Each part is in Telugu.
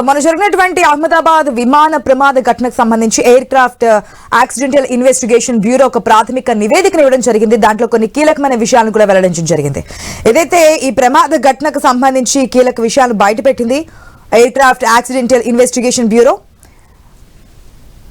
మన జరిగినటువంటి అహ్మదాబాద్ విమాన ప్రమాద ఘటనకు సంబంధించి air craft accidental investigation bureau ఒక ప్రాథమిక నివేదికను ఇవ్వడం జరిగింది. దాంట్లో కొన్ని కీలకమైన విషయాలను కూడా వెల్లడించడం జరిగింది. ఏదైతే ఈ ప్రమాద ఘటనకు సంబంధించి కీలక విషయాలు బయటపెట్టింది aircraft accidental investigation bureau.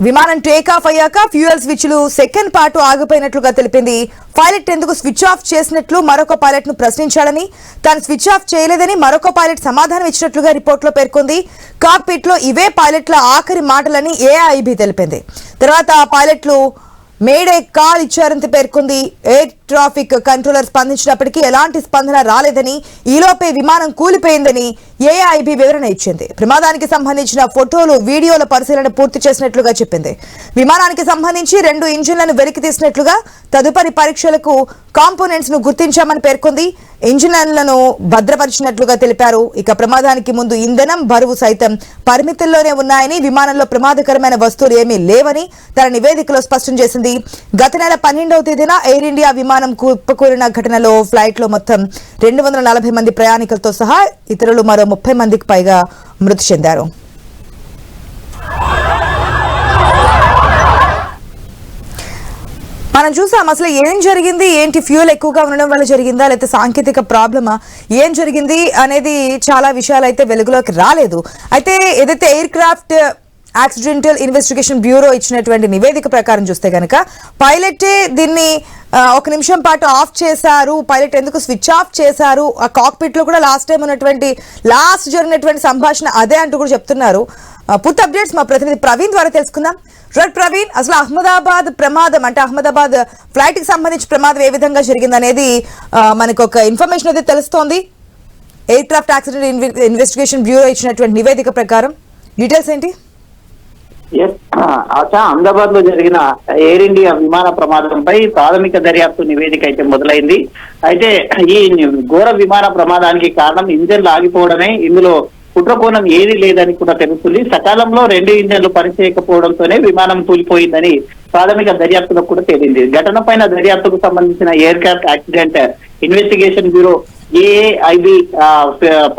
విమానం టేక్ ఆఫ్ అయ్యాక ఫ్యూయల్ స్విచ్లు సెకండ్ పాటు ఆగిపోయినట్లుగా తెలిపింది. పైలట్ ఎందుకు స్విచ్ ఆఫ్ చేసినట్లు మరొక పైలట్ ను ప్రశ్నించాడని, తాను స్విచ్ ఆఫ్ చేయలేదని మరొక పైలట్ సమాధానం ఇచ్చినట్లుగా రిపోర్టులో పేర్కొంది. కాక్పిట్ లో ఇవే పైలట్ల ఆఖరి మాటలని ఏఐబీ తెలిపింది. తర్వాత పైలట్లు మేడే కాల్ ఇచ్చారని పేర్కొంది. ఎయిర్ ట్రాఫిక్ కంట్రోలర్ స్పందించినప్పటికీ ఎలాంటి స్పందన రాలేదని, ఈలోపే విమానం కూలిపోయిందని ఏఐబీ వివరణ ఇచ్చింది. ప్రమాదానికి సంబంధించిన ఫోటోలు, వీడియోల పరిశీలన పూర్తి చేసినట్లుగా చెప్పింది. విమానానికి సంబంధించి 2 ఇంజిన్లను వెలికి తీసినట్లుగా, తదుపరి పరీక్షలకు కాంపోనెంట్స్ ను గుర్తించామని పేర్కొంది. ఇంజిన్లను భద్రపరిచినట్లుగా తెలిపారు. ఇక ప్రమాదానికి ముందు ఇంధనం, బరువు సైతం పరిమితుల్లోనే ఉన్నాయని, విమానంలో ప్రమాదకరమైన వస్తువులు ఏమీ లేవని తన నివేదికలో స్పష్టం చేసింది. గత నెల 12వ తేదీన ఎయిర్ ఇండియా విమానం కుప్పకూలిన ఘటనలో ఫ్లైట్ లో మొత్తం 240 మంది ప్రయాణికులతో సహా ఇతరులు మరో 30 మందికి పైగా మృతి చెందారు. మనం చూసాం అసలు ఏం జరిగింది, ఏంటి, ఫ్యూయల్ ఎక్కువగా ఉండడం వల్ల జరిగిందా లేకపోతే సాంకేతిక ప్రాబ్లమా, ఏం జరిగింది అనేది చాలా విషయాలు అయితే వెలుగులోకి రాలేదు. అయితే ఏదైతే air craft accidental investigation bureau ఇచ్చినటువంటి నివేదిక ప్రకారం చూస్తే కనుక పైలటే దీన్ని 1 నిమిషం పాటు ఆఫ్ చేశారు. పైలట్ ఎందుకు స్విచ్ ఆఫ్ చేశారు, ఆ కాక్పిట్ లో కూడా లాస్ట్ జరిగినటువంటి సంభాషణ అదే అంటూ కూడా చెప్తున్నారు. పూర్తి అప్డేట్స్ మా ప్రతినిధి ప్రవీణ్ ద్వారా తెలుసుకుందాం. రైట్ ప్రవీణ్, అసలు అహ్మదాబాద్ ప్రమాదం అంటే అహ్మదాబాద్ ఫ్లైట్ కి సంబంధించి ప్రమాదం ఏ విధంగా జరిగింది అనేది మనకు ఒక ఇన్ఫర్మేషన్ అయితే తెలుస్తోంది. Air craft accident investigation bureau ఇచ్చినటువంటి నివేదిక ప్రకారం డీటెయిల్స్ ఏంటి? అహ్మదాబాద్ లో జరిగిన ఎయిర్ ఇండియా విమాన ప్రమాదంపై ప్రాథమిక దర్యాప్తు నివేదిక అయితే మొదలైంది. అయితే ఈ ఘోర విమాన ప్రమాదానికి కారణం ఇంజన్లు ఆగిపోవడమే. ఇందులో కుట్రకోణం ఏది లేదని కూడా తెలుస్తుంది. సకాలంలో 2 ఇంజన్లు పనిచేయకపోవడంతోనే విమానం కూలిపోయిందని ప్రాథమిక దర్యాప్తులో కూడా తేలింది. ఘటన పైన దర్యాప్తుకు సంబంధించిన air craft accident investigation bureau AIB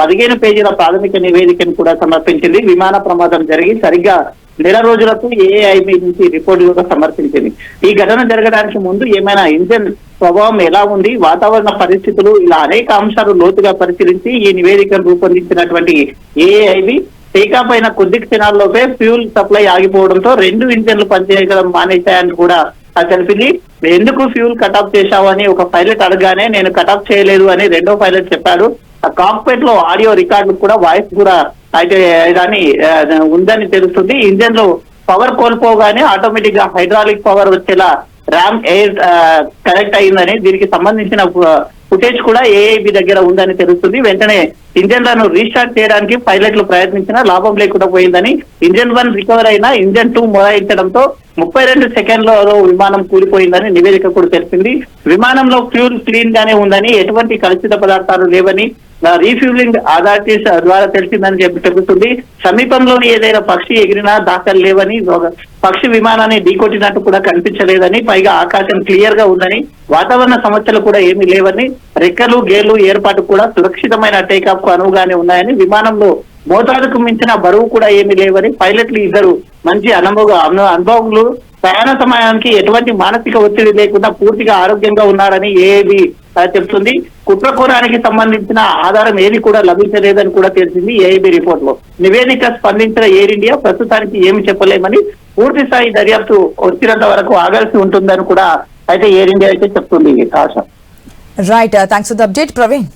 15 పేజీల ప్రాథమిక నివేదికను కూడా సమర్పించింది. విమాన ప్రమాదం జరిగి సరిగ్గా నెల రోజులకు ఏఐబి నుంచి రిపోర్టు కూడా సమర్పించింది. ఈ ఘటన జరగడానికి ముందు ఏమైనా ఇంజన్ స్వభావం ఎలా ఉంది, వాతావరణ పరిస్థితులు, ఇలా అనేక అంశాలు లోతుగా పరిశీలించి ఈ నివేదికను రూపొందించినటువంటి ఏఐబి టేకాఫ్ అయిన కొద్ది క్షణాల్లోపే ఫ్యూల్ సప్లై ఆగిపోవడంతో 2 ఇంజన్లు పనిచేయడం మానేశాయని కూడా తెలిపింది. ఎందుకు ఫ్యూల్ కట్ ఆఫ్ చేశావు అని ఒక పైలట్ అడగానే నేను కట్ ఆఫ్ చేయలేదు అని రెండో పైలట్ చెప్పాడు. ఆ కాక్పిట్ లో ఆడియో రికార్డు కూడా వాయిస్ కూడా అయితే దాన్ని ఉందని తెలుస్తుంది. ఇంజన్ లో పవర్ కోల్పోగానే ఆటోమేటిక్ గా హైడ్రాలిక్ పవర్ వచ్చేలా ర్యామ్ ఎయిర్ కనెక్ట్ అయిందని, దీనికి సంబంధించిన ఫుటేజ్ కూడా ఏఐబి దగ్గర ఉందని తెలుస్తుంది. వెంటనే ఇంజన్లను రీస్టార్ట్ చేయడానికి పైలట్లు ప్రయత్నించినా లాభం లేకుండా పోయిందని, ఇంజన్ 1 రికవర్ అయినా ఇంజన్ 2 మొరాయించడంతో 32 సెకండ్లలో విమానం కూలిపోయిందని నివేదిక కూడా తెలిపింది. విమానంలో ఫ్యూల్ క్లీన్ గానే ఉందని, ఎటువంటి కలుషిత పదార్థాలు లేవని రీఫ్యూలింగ్ అథారిటీస్ ద్వారా తెలిసిందని చెబుతుంది. సమీపంలోని ఏదైనా పక్షి ఎగిరినా దాఖలు లేవని, పక్షి విమానాన్ని ఢీకొట్టినట్టు కూడా కనిపించలేదని, పైగా ఆకాశం క్లియర్ గా ఉందని, వాతావరణ సమస్యలు కూడా ఏమీ లేవని, రెక్కలు గేర్లు ఏర్పాటు కూడా సురక్షితమైన టేకాఫ్ కు అనువుగానే ఉన్నాయని, విమానంలో మోతాదుకు మించిన బరువు కూడా ఏమీ లేవని, పైలట్లు ఇద్దరు మంచి అనుభవములు, ప్రయాణ సమయానికి ఎటువంటి మానసిక ఒత్తిడి లేకుండా పూర్తిగా ఆరోగ్యంగా ఉన్నారని ఏఐబి చెప్తుంది. కుట్రకోణానికి సంబంధించిన ఆధారం ఏది కూడా లభించలేదని కూడా తెలిసింది ఏఐబి రిపోర్ట్ లో. నివేదిక స్పందించిన ఎయిర్ ఇండియా ప్రస్తుతానికి ఏమి చెప్పలేమని, పూర్తి స్థాయి దర్యాప్తు వచ్చినంత వరకు ఆగాల్సి ఉంటుందని కూడా అయితే ఎయిర్ ఇండియా అయితే చెప్తుంది. ఆశ. Right, thanks for the update Praveen.